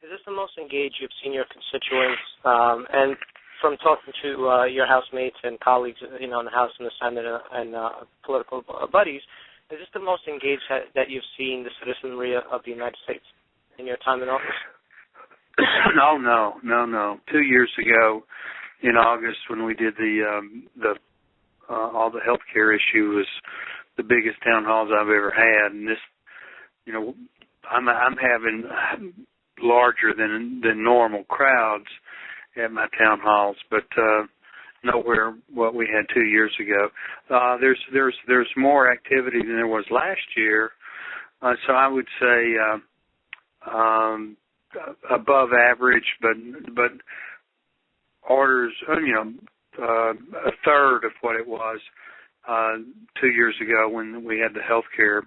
is this the most engaged you've seen your constituents? And from talking to your housemates and colleagues, in the House and the Senate and political buddies, is this the most engaged that you've seen the citizenry of the United States in your time in office? No. 2 years ago, in August, when we did all the health care issue, was the biggest town halls I've ever had, and this, I'm having larger than normal crowds at my town halls, but nowhere what we had 2 years ago. There's more activity than there was last year, so I would say above average, but orders, a third of what it was 2 years ago when we had the health care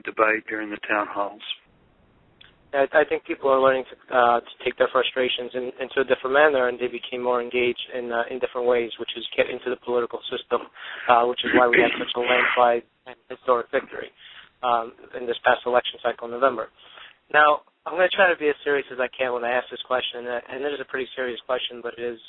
debate during the town halls. I think people are learning to take their frustrations into a different manner, and they became more engaged in different ways, which is get into the political system, which is why we had such a landslide and historic victory in this past election cycle in November. Now, I'm going to try to be as serious as I can when I ask this question, and it is a pretty serious question, but it is,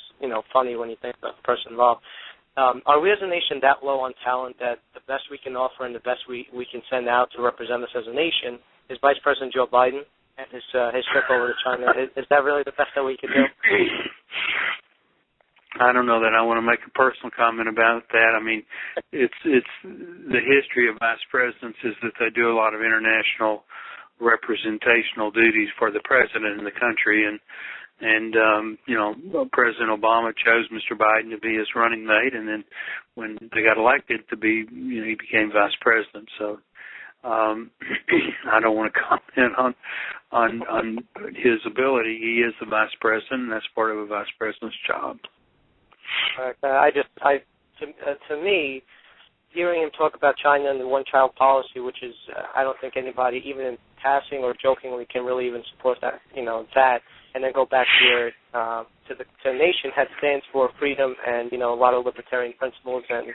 funny when you think about the person involved. Are we as a nation that low on talent that the best we can offer and the best we can send out to represent us as a nation is Vice President Joe Biden and his trip over to China? Is that really the best that we could do? I don't know that I want to make a personal comment about that. I mean, it's the history of vice presidents is that they do a lot of international representational duties for the president in the country, and President Obama chose Mr. Biden to be his running mate, and then when they got elected to be, he became vice president. So I don't want to comment on his ability. He is the vice president, and that's part of a vice president's job. To me, hearing him talk about China and the one-child policy, which is, I don't think anybody, even in passing or jokingly, can really even support that, and then go back here to the nation that stands for freedom and, a lot of libertarian principles and,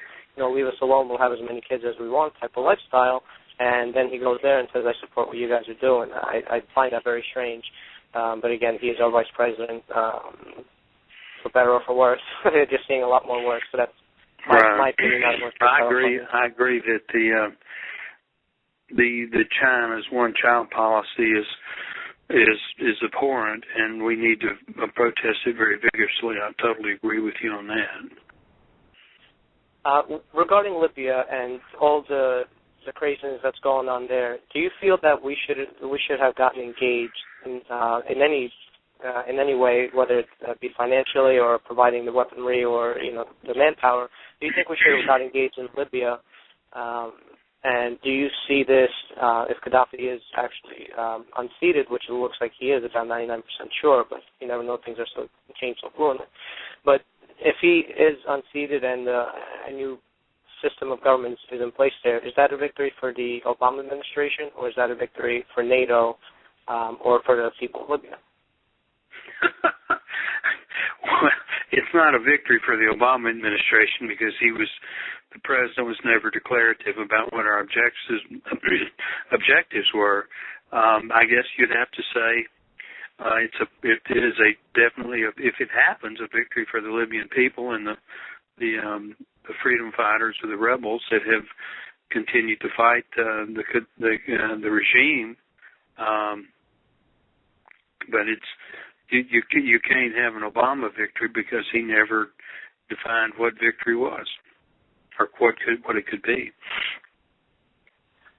leave us alone, we'll have as many kids as we want type of lifestyle, and then he goes there and says, I support what you guys are doing. I find that very strange. But again, he is our vice president, for better or for worse. They're just seeing a lot more worse, so that's my opinion. I agree that the China's one-child policy is abhorrent, and we need to protest it very vigorously. I totally agree with you on that. Regarding Libya and all the craziness that's going on there, do you feel that we should have gotten engaged in any way, whether it be financially or providing the weaponry or the manpower? Do you think we should have got engaged in Libya? And do you see this, if Gaddafi is actually unseated, which it looks like he is, I'm 99% sure, but you never know, things are so change so fluently. But if he is unseated and a new system of government is in place there, is that a victory for the Obama administration, or is that a victory for NATO or for the people of Libya? Well, it's not a victory for the Obama administration because the president was never declarative about what our objectives were. I guess you'd have to say it is definitely if it happens, a victory for the Libyan people and the freedom fighters or the rebels that have continued to fight the regime. But you can't have an Obama victory because he never defined what victory was or what it could be.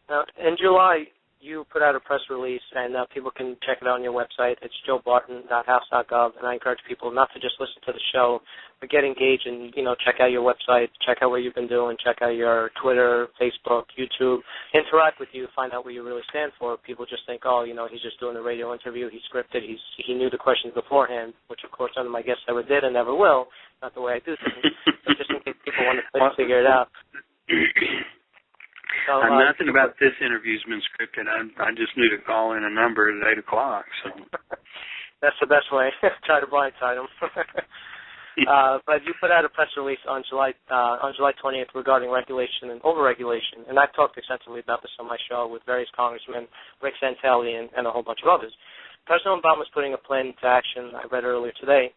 Now, in July, you put out a press release, and people can check it out on your website. It's joebarton.house.gov, and I encourage people not to just listen to the show, but get engaged and, check out your website, check out what you've been doing, check out your Twitter, Facebook, YouTube, interact with you, find out what you really stand for. People just think, he's just doing a radio interview, he's scripted, he knew the questions beforehand, which, of course, none of my guests ever did and never will, not the way I do things, but just in case people want to figure it out. So, nothing about this interview's been scripted. I just knew to call in a number at 8 o'clock. So that's the best way. Try to blindside them. But you put out a press release on July 20th regarding regulation and overregulation, and I've talked extensively about this on my show with various congressmen, Rick Santelli, and a whole bunch of others. President Obama is putting a plan into action. I read earlier today.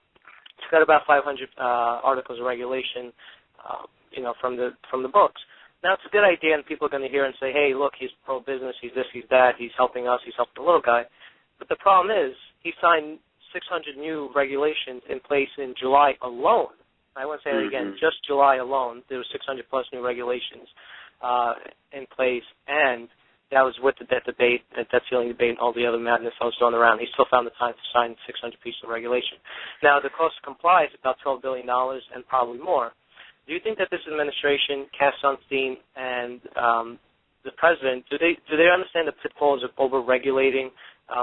It's got about 500 articles of regulation, from the books. Now, it's a good idea, and people are going to hear and say, hey, look, he's pro-business, he's this, he's that, he's helping us, he's helping the little guy. But the problem is he signed 600 new regulations in place in July alone. I want to say that again, just July alone, there were 600-plus new regulations in place, and that was with the debt debate, the debt ceiling debate, and all the other madness that was going around. He still found the time to sign 600 pieces of regulation. Now, the cost to comply is about $12 billion and probably more. Do you think that this administration, Cass Sunstein, and the president, do they understand the pitfalls of over-regulating,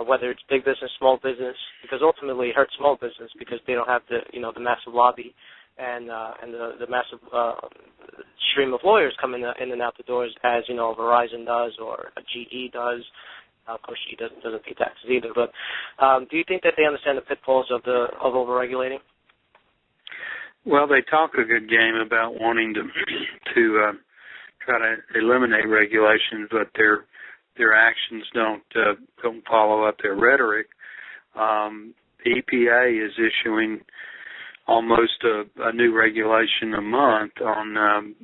whether it's big business, small business? Because ultimately it hurts small business because they don't have the massive lobby and the massive stream of lawyers coming in and out the doors as Verizon does or a GE does. Of course, GE doesn't pay taxes either. But do you think that they understand the pitfalls of over-regulating? Well, they talk a good game about wanting to try to eliminate regulations, but their actions don't follow up their rhetoric. The EPA is issuing almost a new regulation a month on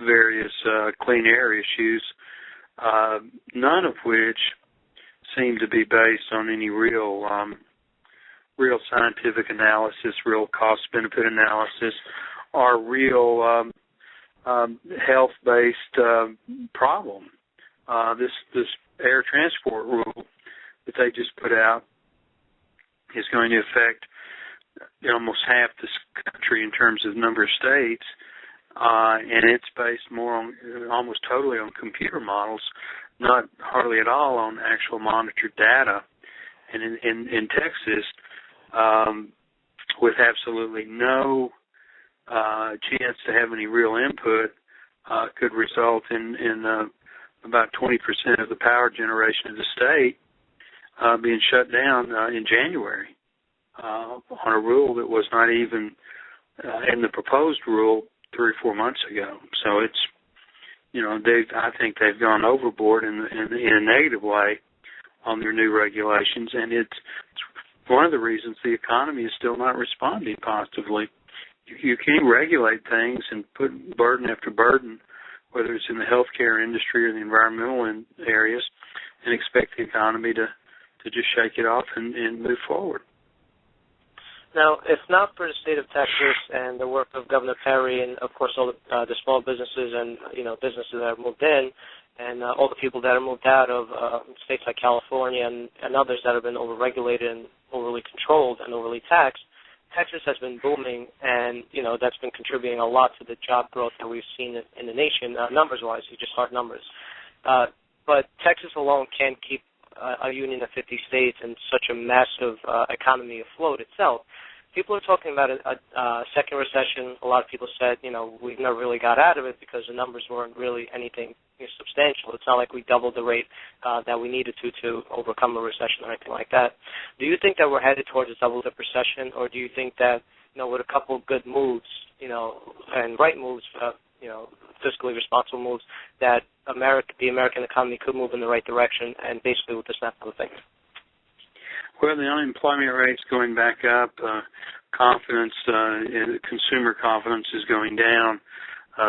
various clean air issues, none of which seem to be based on any real scientific analysis, real cost-benefit analysis, or real health-based problem. This air transport rule that they just put out is going to affect almost half this country in terms of number of states, and it's based more on almost totally on computer models, not hardly at all on actual monitored data. And in Texas, with absolutely no chance to have any real input, could result in about 20% of the power generation of the state being shut down in January on a rule that was not even in the proposed rule 3 or 4 months ago. So it's, I think they've gone overboard in a negative way on their new regulations, and it's one of the reasons the economy is still not responding positively. You can't regulate things and put burden after burden, whether it's in the healthcare industry or the environmental areas, and expect the economy to just shake it off and move forward. Now, if not for the state of Texas and the work of Governor Perry and, of course, all the small businesses and, businesses that have moved in and all the people that have moved out of states like California and others that have been overregulated and overly controlled and overly taxed, Texas has been booming, and, that's been contributing a lot to the job growth that we've seen in the nation, numbers-wise, just hard numbers. But Texas alone can't keep a union of 50 states and such a massive economy afloat itself. People are talking about a second recession. A lot of people said, we've never really got out of it because the numbers weren't really anything substantial. It's not like we doubled the rate that we needed to overcome a recession or anything like that. Do you think that we're headed towards a double-dip recession, or do you think that, with a couple of good moves, and right moves, fiscally responsible moves, that the American economy could move in the right direction and basically with the snap of a finger? Well, the unemployment rate's going back up. Confidence, consumer confidence is going down.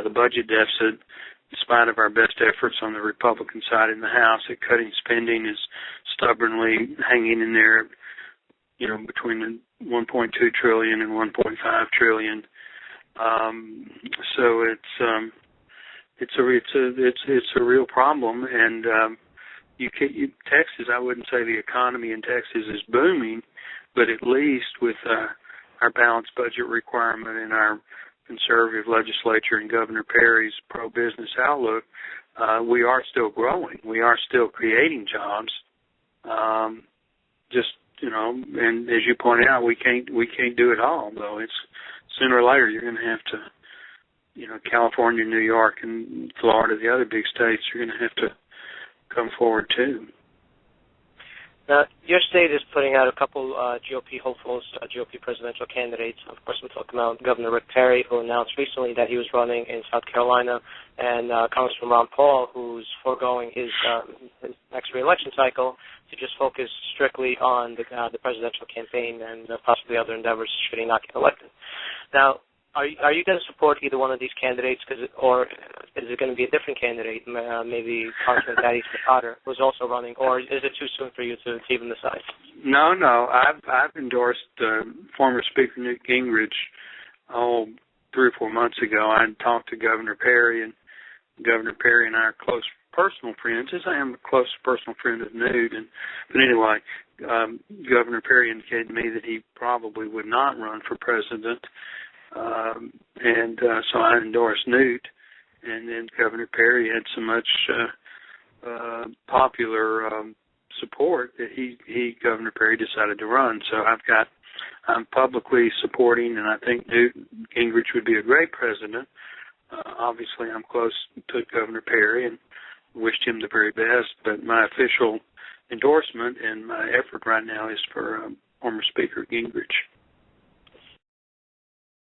The budget deficit, in spite of our best efforts on the Republican side in the House at cutting spending, is stubbornly hanging in there, between the $1.2 trillion and $1.5 trillion. So it's a real problem, and Texas, I wouldn't say the economy in Texas is booming, but at least with our balanced budget requirement and our conservative legislature and Governor Perry's pro-business outlook, we are still growing. We are still creating jobs. And as you pointed out, we can't do it all, though. It's sooner or later you're going to have to, California, New York, and Florida, the other big states, you're going to have to come forward too. Now, your state is putting out a couple GOP hopefuls, GOP presidential candidates. Of course, we're talking about Governor Rick Perry, who announced recently that he was running in South Carolina, and Congressman Ron Paul, who's foregoing his next re-election cycle to just focus strictly on the presidential campaign and possibly other endeavors should he not get elected. Now, are you going to support either one of these candidates, or is it going to be a different candidate, maybe Congressman Thaddeus Potter, who's also running, or is it too soon for you to even decide? No. I've endorsed former Speaker Newt Gingrich 3 or 4 months ago. I talked to Governor Perry, and Governor Perry and I are close personal friends, as I am a close personal friend of Newt. But anyway, Governor Perry indicated to me that he probably would not run for president. So I endorsed Newt, and then Governor Perry had so much popular support that Governor Perry decided to run. So I'm publicly supporting, and I think Newt Gingrich would be a great president. Obviously, I'm close to Governor Perry and wished him the very best, but my official endorsement and my effort right now is for former Speaker Gingrich.